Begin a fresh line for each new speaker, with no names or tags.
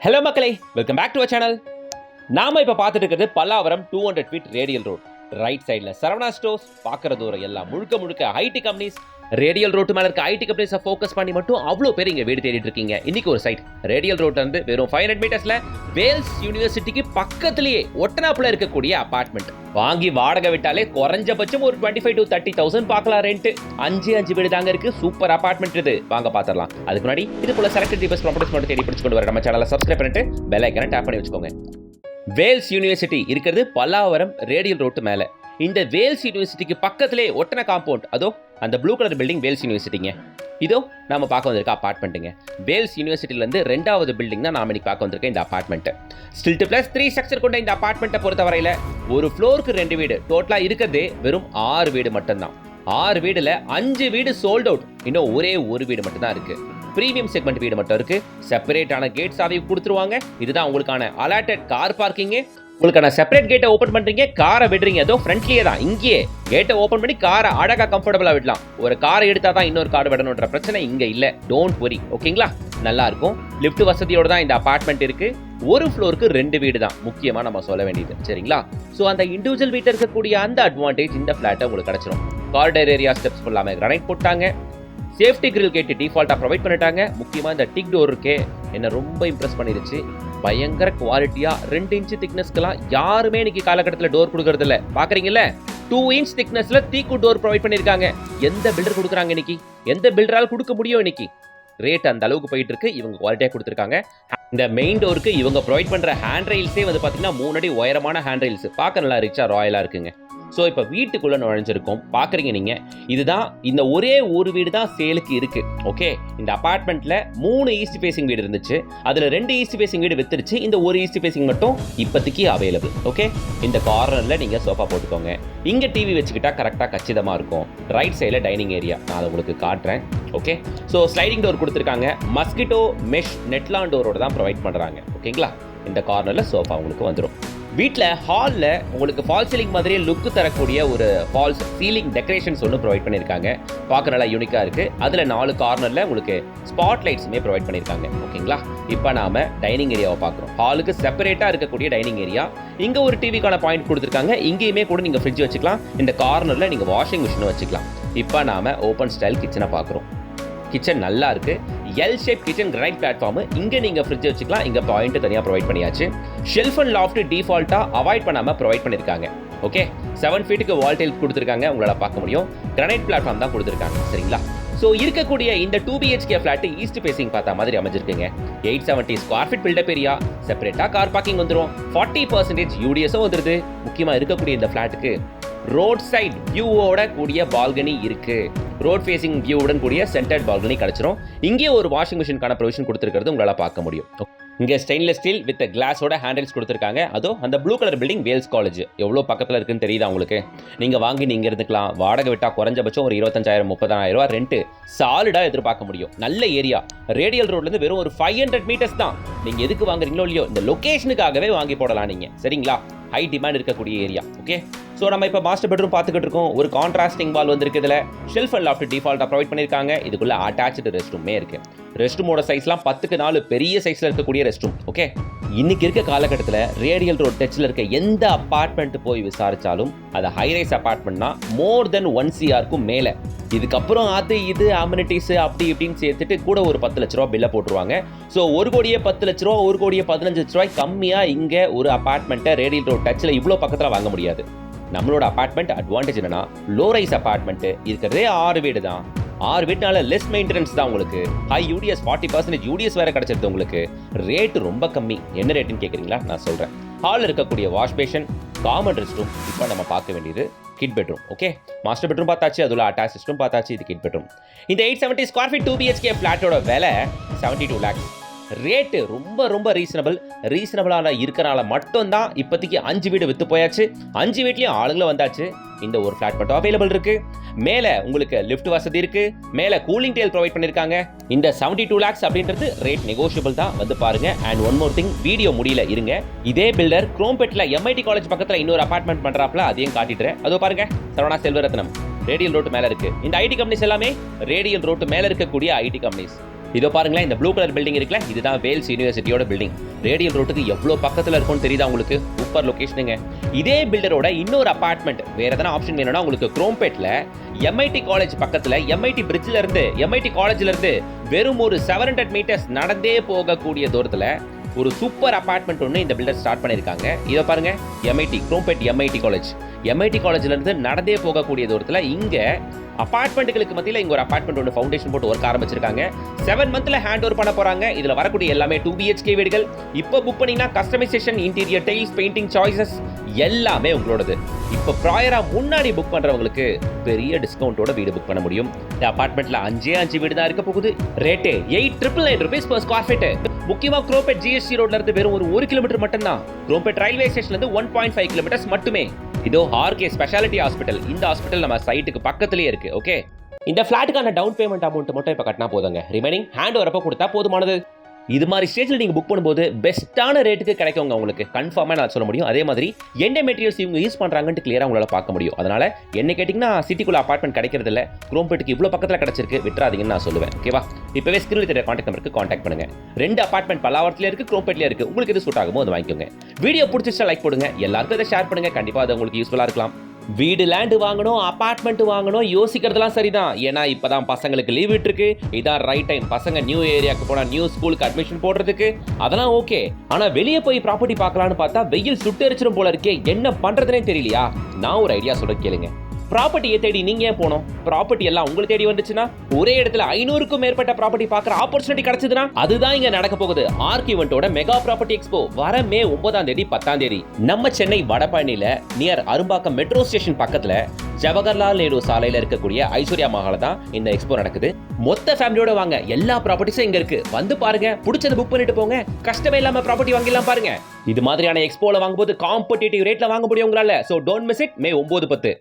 Hello மக்களே, welcome back to our channel. நாம இப்ப பார்த்துட்டு இருக்கிறது Pallavaram 200 feet radial road. Right சைடுல சரவணா ஸ்டோர்ஸ், பார்க்குற தூரம் எல்லாம் முழுக்க ஐடி கம்பெனிஸ். ரேடியல் ரோட்டு மேல இருக்க ஐடி கம்பெனிஸை ஃபோக்கஸ் பண்ணி மட்டும் அவ்வளோ பேர் இங்கே வீடு தேடிட்டு இருக்கீங்க. இன்னைக்கு ஒரு சைட் ரேடியல் ரோட்ல இருந்து வெறும் 500 மீட்டர்ஸ்ல வேல்ஸ் யூனிவர்சிட்டிக்கு பக்கத்திலேயே ஒட்டனாப்புல இருக்கக்கூடிய அபார்ட்மெண்ட். வாங்கி வாடகை விட்டாலே குறைஞ்சபட்சம் ஒரு 25,000 to 30,000 பார்க்கலாம். ரெண்ட் 5 வீடு தாங்க இருக்கு. சூப்பர் அபார்ட்மெண்ட் இது. வாங்க பாத்திரலாம். அதுக்கு முன்னாடி இது போல செலக்டட் டீபஸ் ப்ராப்பர்ட்டிஸ் மட்டும் தேடி பிடிச்சு கொண்டு வர நம்ம சேனலை சப்ஸ்கிரைப் பண்ணிட்டு பெல் ஐக்கனை டேப் பண்ணி வச்சுக்கோங்க. வேல்ஸ் யூனிவர்சிட்டி இருக்கிறது பல்லாவரம் ரேடியல் ரோட்டு மேல. இந்த வேல்ஸ் யூனிவர்சிட்டிக்கு பக்கத்திலே ஒட்டன காம்பவுண்ட், அதோ அந்த ப்ளூ கலர் பில்டிங் வேல்ஸ் யூனிவர்சிட்டிங்க. இதோ நாம பார்க்க வந்திருக்க அபார்ட்மெண்ட்டுங்க. வேல்ஸ் யூனிவர்சிட்டியிலேருந்து 2வது பில்டிங் தான் நாம இன்னைக்கு பார்க்க வந்திருக்க இந்த அபார்ட்மெண்ட். ஸ்டில்ட் பிளஸ் 3 ஸ்ட்ரக்சர் கொண்ட இந்த அபார்ட்மெண்ட்டை பொறுத்தவரையில் ஒரு ஃப்ளோருக்கு 2 வீடு, டோட்டலா இருக்கிறதே வெறும் 6 வீடு மட்டும்தான். 6 வீடுல 5 வீடு சோல்ட் அவுட். இன்னும் ஒரே ஒரு வீடு மட்டும் தான் இருக்கு. பிரீமியம் செக்மெண்ட் வீடு மட்டும் இருக்கு. செப்பரேட்டான கேட்ஸ் ஆவி கொடுத்துருவாங்க. இதுதான் உங்களுக்கான அலாட்டட் கார் பார்க்கிங். உங்களுக்கான செப்பரேட் கேட்டை ஓப்பன் பண்றீங்க, காரை விடுறீங்க. ஏதோ ஃப்ரண்ட்லியே தான், இங்கேயே கேட்டை ஓப்பன் பண்ணி காரை அழகா கம்ஃபர்டபுளா விடலாம். ஒரு காரை எடுத்தா தான் இன்னொரு கார் விடணுன்ற பிரச்சனை இங்க இல்ல. டோன்ட் வரி, ஓகேங்களா? நல்லா இருக்கும். லிஃப்ட் வசதியோட தான் இந்த அபார்ட்மெண்ட் இருக்கு. ஒரு ஃப்ளோருக்கு 2 வீடு தான் முக்கியமா நம்ம சொல்ல வேண்டியது, சரிங்களா? ஸோ அந்த இண்டிவிஜுவல் வீட்டில் இருக்கக்கூடிய அந்த அட்வான்டேஜ் இந்த ஃபிளாட்டை உங்களுக்கு கிடைச்சிடும். காரிடர் ஏரியா ஸ்டெப்ஸ் ஃபுல்லாமே கிரானைட் போட்டாங்க. சேஃப்டி கிரில் கேட்டு டிஃபால்ட்டா ப்ரொவைட் பண்ணிட்டாங்க. முக்கியமா இந்த டிக் டோர் இருக்கே, என்ன ரொம்ப இம்ப்ரெஸ் பண்ணிருச்சு. பயங்கர குவாலிட்டியா 2 இன்ச் திக்னஸ்க்குலாம் யாருமே இன்னைக்கு காலகட்டத்தில் டோர் கொடுக்கறது இல்ல. பாக்குறீங்கல்ல, 2 இன்ச் திக்னஸ்ல தீக்கு டோர் ப்ரொவைட் பண்ணிருக்காங்க. எந்த பில்டர் கொடுக்குறாங்க இன்னைக்கு? எந்த பில்டரால் கொடுக்க முடியும் இன்னைக்கு? ரேட் அந்த அளவுக்கு போயிட்டு இருக்கு. இவங்க குவாலிட்டியா கொடுத்துருக்காங்க. இந்த மெயின் டோருக்கு இவங்க ப்ரொவைட் பண்ற ஹேண்ட் ரெயில்ஸே வந்து பாத்தீங்கன்னா 3 அடி உயரமான ஹேண்ட் ரெயில்ஸ். பார்க்க நல்லா ரிச்சா ராயலா இருக்குங்க. ஸோ இப்போ வீட்டுக்குள்ள நுழைஞ்சிருக்கோம், பாக்குறீங்க நீங்க. இதுதான் இந்த ஒரே ஒரு வீடு தான் சேலுக்கு இருக்கு. ஓகே, இந்த அபார்ட்மெண்ட்ல 3 ஈஸ்ட் ஃபேசிங் வீடு இருந்துச்சு. அதுல 2 ஈஸ்ட் ஃபேசிங் வீடு வித்துருச்சு. இந்த ஒரு ஈஸ்ட் ஃபேசிங் மட்டும் இப்போதைக்கு அவைலபிள். ஓகே, இந்த கார்னர்ல நீங்க சோஃபா போட்டுக்கோங்க. இங்க டிவி வச்சுக்கிட்டா கரெக்டா கச்சிதமா இருக்கும். ரைட் சைடுல டைனிங் ஏரியா, நான் அதை உங்களுக்கு காட்டுறேன். ஓகே, ஸோ ஸ்லைடிங் டோர் கொடுத்துருக்காங்க. மஸ்கிட்டோ மெஷ் நெட்லான் டோரோட தான் ப்ரொவைட் பண்றாங்க. ஓகேங்களா? இந்த கார்னர்ல சோஃபா உங்களுக்கு வந்துடும். வீட்டில் ஹாலில் உங்களுக்கு ஃபால் சீலிங் மாதிரியே லுக்கு தரக்கூடிய ஒரு ஃபால்ஸ் சீலிங் டெக்கரேஷன்ஸ் ஒன்று ப்ரொவைட் பண்ணியிருக்காங்க. பார்க்க நல்லா யூனிக்காக இருக்குது. அதில் 4 கார்னரில் உங்களுக்கு ஸ்பாட் லைட்ஸுமே ப்ரொவைட் பண்ணியிருக்காங்க. ஓகேங்களா? இப்போ நாம் டைனிங் ஏரியாவை பார்க்குறோம். ஹாலுக்கு செப்பரேட்டாக இருக்கக்கூடிய டைனிங் ஏரியா. இங்கே ஒரு டிவிக்கான பாயிண்ட் கொடுத்துருக்காங்க. இங்கேயுமே கூட நீங்கள் ஃப்ரிட்ஜ் வச்சுக்கலாம். இந்த கார்னரில் நீங்கள் வாஷிங் மிஷினும் வச்சுக்கலாம். இப்போ நாம் ஓப்பன் ஸ்டைல் கிச்சனை பார்க்குறோம். கிச்சன் நல்லா இருக்கு. L shape kitchen, granite platform. இங்க நீங்க ஃப்ரிட்ஜ் வச்சுக்கலாம். இங்க பாயிண்ட் தனியா ப்ரொவைட் பண்ணியாச்சு. ஷெல்ஃப் அண்ட் லாஃப்ட் டிஃபால்ட்டா அவாய்ட் பண்ணாம ப்ரொவைட் பண்ணிருக்காங்க. ஓகே, 7 ஃபீட்டுக்கு வால் டைல் கொடுத்துருக்காங்க. உங்களால பார்க்க முடியும். கிரானைட் பிளாட்ஃபார்ம் தான் கொடுத்துருக்காங்க, சரிங்களா? ஸோ இருக்கக்கூடிய இந்த 2 BHK ஃபிளாட் ஈஸ்ட் ஃபேசிங் பார்த்த மாதிரி அமைஞ்சிருக்குங்க. 870 ஸ்கொயர் ஃபீட் பில்டப் ஏரியா. செப்பரேட்டா கார் பார்க்கிங் வந்துடும். 40% யூடிஎஸும் வந்துருது. முக்கியமா இருக்கக்கூடிய இந்த ஃபிளாட்டுக்கு ரோட் சைட் வியூவோட கூடிய பால்கனி இருக்கு. ரோட் ஃபேசிங் வியூவுடன் கூடிய சென்டர்ட் பால்கனி கிடைச்சிரும். இங்கே ஒரு வாஷிங் மிஷினுக்கான ப்ரொவிஷன் கொடுத்துருக்கிறது உங்களால் பார்க்க முடியும். இங்கே ஸ்டெயின்லெஸ் ஸ்டீல் வித் கிளாஸோட ஹேண்டில்ஸ் கொடுத்துருக்காங்க. அதோ அந்த blue colour building Vels college எவ்வளோ பக்கத்தில் இருக்குன்னு தெரியுதா உங்களுக்கு? நீங்கள் வாங்கி நீங்கள் இருந்துக்கலாம். வாடகை விட்டால் குறைஞ்சபட்சம் ஒரு 25,000 30,000 ரூபா ரெண்ட் சாலிடாக எதிர்பார்க்க முடியும். நல்ல ஏரியா. ரேடியல் ரோட்லேருந்து வெறும் ஒரு 500 மீட்டர்ஸ் தான். நீங்கள் எதுக்கு வாங்குறீங்களோ இல்லையோ, இந்த லொக்கேஷனுக்காகவே வாங்கி போடலாம் நீங்கள், சரிங்களா? ஹை டிமாண்ட் இருக்கக்கூடிய ஏரியா. ஓகே, ஸோ நம்ம இப்போ மாஸ்டர் பெட்ரூம் பார்த்துக்கிட்டு இருக்கோம். ஒரு கான்ட்ராஸ்டிங் வால் வந்திருக்கு. இதில் ஷெல்ஃப் அண்ட் லாஃப்ட் டிஃபால்ட்டாக ப்ரொவைட் பண்ணியிருக்காங்க. இதுக்குள்ள அட்டாச்சு ரெஸ்ட் ரூமே இருக்கு. ரெஸ்ட் ரூமோட சைஸ்லாம் 10க்கு 4 பெரிய சைஸ்ல இருக்கக்கூடிய ரெஸ்ட் ரூம். ஓகே, இன்னைக்கு இருக்க காலகட்டத்தில் ரேடியல் ரோட் டச்சில் இருக்க எந்த அபார்ட்மெண்ட் போய் விசாரிச்சாலும் அது ஹைரைஸ் அபார்ட்மெண்ட்னா மோர் தென் 1 CRக்கும் மேலே. இதுக்கப்புறம் அது இது அம்யூனிட்டிஸ் அப்படி இப்படின்னு சேர்த்துட்டு கூட ஒரு 10 லட்ச ரூபா பில்லை போட்டுருவாங்க. ஸோ 1 கோடியே 10 லட்ச ரூபா, 1 கோடியே 15 லட்ச ரூபாய் கம்மியாக இங்கே ஒரு அபார்ட்மெண்ட்டை ரேடியல் ரோட் டச்சில் இவ்வளோ பக்கத்தில் வாங்க முடியாது. நம்மளோட அபார்ட்மெண்ட் அட்வான்டேஜ் என்னன்னா லோ ரைஸ் அபார்ட்மெண்ட். இருக்கிறதே 6 வீடு தான். 6 வீட்டுனால லெஸ் மெயின்டெனன்ஸ் தான் உங்களுக்கு. ஹை யூடிஎஸ் 40% யூடிஎஸ் வேற கிடைச்சிருது உங்களுக்கு. ரேட்டு ரொம்ப கம்மி. என்ன ரேட்டுன்னு கேட்குறீங்களா? நான் சொல்கிறேன். ஹாலில் இருக்கக்கூடிய wash basin, common rest room. இப்போ நம்ம பார்க்க வேண்டியது kid bedroom. Okay, master bedroom பார்த்தாச்சு, அதில் அட்டாச் ரெஸ்ட் ரூம் பார்த்தாச்சு. இது கிட் பெட்ரூம். இந்த 870 ஸ்கொயர் ஃபீட் 2 BHK ஃபிளாட்டோட விலை 72 lakhs. ரேட்டு ரொம்ப ரீசனபிளான இருக்கனால மட்டும்தான் இப்போதைக்கு 5 வீடு வித்து போயாச்சு. 5 வீட்லயும் ஆளுங்களும் வந்தாச்சு. இந்த ஒரு ஃபிளாட் மட்டும் அவைலபிள் இருக்கு. மேல உங்களுக்கு லிஃப்ட் வசதி இருக்கு. மேல கூலிங் டேல் ப்ரொவைட் பண்ணிருக்காங்க. இந்த 72 lakhs அப்படின்றது ரேட் நெகோஷியபிள் தான். வந்து பாருங்க. And one more thing, video முடியல இருங்க. இதே பில்டர் குரோம்பேட்ல MIT காலேஜ் பக்கத்துல இன்னொரு அபார்ட்மெண்ட் பண்றாப்ல, அதையும் காட்டிடுறேன். அதோ பாருங்க, சரவணா செல்வரத்னம் ரேடியல் ரோட்டு மேல இருக்கு. இந்த ஐடி கம்பெனிஸ் எல்லாமே ரேடியல் ரோட்டு மேல இருக்கக்கூடிய ஐடி கம்பெனிஸ். இதோ பாருங்களேன், இந்த ப்ளூ கலர் பில்டிங் இருக்குல்ல, இதுதான் வேல்ஸ் யூனிவர்சிட்டியோட பில்டிங். ரேடியல் ரோட்டுக்கு எவ்வளோ பக்கத்தில் இருக்கும்னு தெரியுதா உங்களுக்கு? சூப்பர் லொகேஷனுங்க. இதே பில்டரோட இன்னொரு அபார்ட்மெண்ட் வேற எதனா ஆப்ஷன் வேணும்னா உங்களுக்கு குரோம்பேட்ல MIT காலேஜ் பக்கத்தில் MIT பிரிட்ஜ்ல இருந்து MIT காலேஜ்ல இருந்து வெறும் ஒரு 700 மீட்டர்ஸ் நடந்தே போகக்கூடிய தூரத்தில் ஒரு சூப்பர் அபார்ட்மெண்ட் ஒன்று இந்த பில்டர் ஸ்டார்ட் பண்ணியிருக்காங்க. இதை பாருங்க, MIT Chromepet MIT college. MIT காலேஜ்ல இருந்து நடந்தே போகக்கூடிய தூரத்தில் இங்க அபார்ட்மெண்ட்டுகளுக்கு மத்தியில் இங்க ஒரு அபார்ட்மெண்ட் ஒன்று ஃபவுண்டேஷன் போட்டு ஒர்க் ஆரம்பிச்சிருக்காங்க. 7 மந்த்ல ஹேண்ட் ஓவர் பண்ண போறாங்க. இதுல வரக்கூடிய எல்லாமே 2 BHK வீடுகள். இப்போ புக் பண்ணீங்கன்னா customisation, interior tiles, painting choices எல்லாமே உங்களோடது. இப்போ ப்ராயரா முன்னாடி புக் பண்றவங்களுக்கு பெரிய டிஸ்கவுண்டோட வீடு புக் பண்ண முடியும். இந்த அபார்ட்மெண்ட்ல 5 வீடு தான் இருக்க போகுது. Rate 8,999 rupees per square feet. முக்கியமா குரோம்பேட் GST ரோட்ல இருந்து வெறும் ஒரு 1 கிலோமீட்டர் மட்டும் தான். குரோம்பேட் ரயில்வே ஸ்டேஷன்ல இருந்து 1.5 கிலோமீட்டர்ஸ் மட்டுமே. இதோ RK ஸ்பெஷாலிட்டி ஹாஸ்பிட்டல். இந்த ஹாஸ்பிட்டல் நம்ம சைட்டுக்கு பக்கத்துலயே இருக்கு. ஓகே, இந்த ஃபிளாட்டுக்கான டவுன் பேமெண்ட் அமௌண்ட் மட்டும் இப்ப கட்டினா போதுங்க. ரிமைனிங் ஹேண்ட் ஓவர் அப்ப கொடுத்தா போதுமானது. இது மாதிரி ஸ்டேஜ்ல நீங்க புக் பண்ணும்போது பெஸ்ட்டான ரேட்டுக்கு கிடைக்குங்க உங்களுக்கு. கன்ஃபார்மா நான் சொல்ல முடியும். அதே மாதிரி என்ன மெட்டீரியல்ஸ் இவங்க யூஸ் பண்றாங்கன்னு கிளியரா உங்களால பார்க்க முடியும். அதனால என்ன கேட்டீங்கன்னா சிட்டிக்குள்ள அபார்ட்மெண்ட் கிடைக்கிறது இல்ல, குரோம்பேட்டுக்கு இவ்வளவு பக்கத்துல கிடைச்சிருக்கு, விட்டுறாதீங்கன்னு நான் சொல்லுவேன். ஓகேவா? இப்பவே ஸ்கிரீன்ல தெரிய கான்டாக்ட் நம்பருக்கு கான்டாக்ட் பண்ணுங்க. 2 அபார்ட்மெண்ட் பல்லாவரத்துல இருக்கு, குரோம்பேட்ல இருக்கு. உங்களுக்கு எது சூட் ஆகுமோ அதை வாங்கிக்கோங்க. வீடியோ பிடிச்சிச்சா லைக் போடுங்க, எல்லாருக்கும் இதை ஷேர் பண்ணுங்க. கண்டிப்பா அது உங்களுக்கு யூஸ்ஃபுல்லா இருக்கலாம். வீடு லேண்டு வாங்கணும், அபார்ட்மெண்ட் வாங்கணும் யோசிக்கிறதுலாம் சரிதான். ஏன்னா இப்பதான் பசங்களுக்கு லீவ் விட்டுருக்கு. இதான் ரைட் டைம். பசங்க நியூ ஏரியாவுக்கு போனா நியூ ஸ்கூலுக்கு அட்மிஷன் போடுறதுக்கு அதெல்லாம் ஓகே. ஆனா வெளியே போய் ப்ராப்பர்ட்டி பார்க்கலான்னு பார்த்தா வெயில் சுட்டெரிச்சிடும் போல இருக்கே. என்ன பண்றதுனே தெரியலையா? நான் ஒரு ஐடியா சொல்ல கேளுங்க. ப்ராப்பர்ட்டியை தேடி நீங்க ஏன் போனோம்? ப்ராப்பர்ட்டி எல்லாம் உங்களுக்கு தேடி வந்துச்சுன்னா ஒரே இடத்துல 500க்கும் மேற்பட்ட ப்ராப்பர்ட்டி பார்க்குற ஆப்பர்ச்சுனிட்டி கிடைச்சதுன்னா அதுதான் இங்க நடக்க போகுது. ஆர்க் ஈவென்ட்டோட மெகா ப்ராப்பர்ட்டி எக்ஸ்போ வர மே 9ஆம் தேதி 10ஆம் தேதி நம்ம சென்னை வடபழனியில நியர் அரும்பாக்கம் மெட்ரோ ஸ்டேஷன் பக்கத்துல ஜவஹர்லால் நேரு சாலையில இருக்கக்கூடிய ஐஸ்வர்யா மஹால தான் இந்த எக்ஸ்போ நடக்குது. மொத்த ஃபேமிலியோட வாங்க. எல்லா ப்ராப்பர்ட்டிஸும் இங்க இருக்கு. வந்து பாருங்க, பிடிச்சது புக் பண்ணிட்டு போங்க. கஷ்டமே இல்லாம ப்ராப்பர்ட்டி வாங்கிடலாம் பாருங்க. இது மாதிரியான எக்ஸ்போல வாங்கும்போது காம்படிட்டிவ் ரேட்ல வாங்க முடியும் உங்களால. So don't miss it. May 9, 10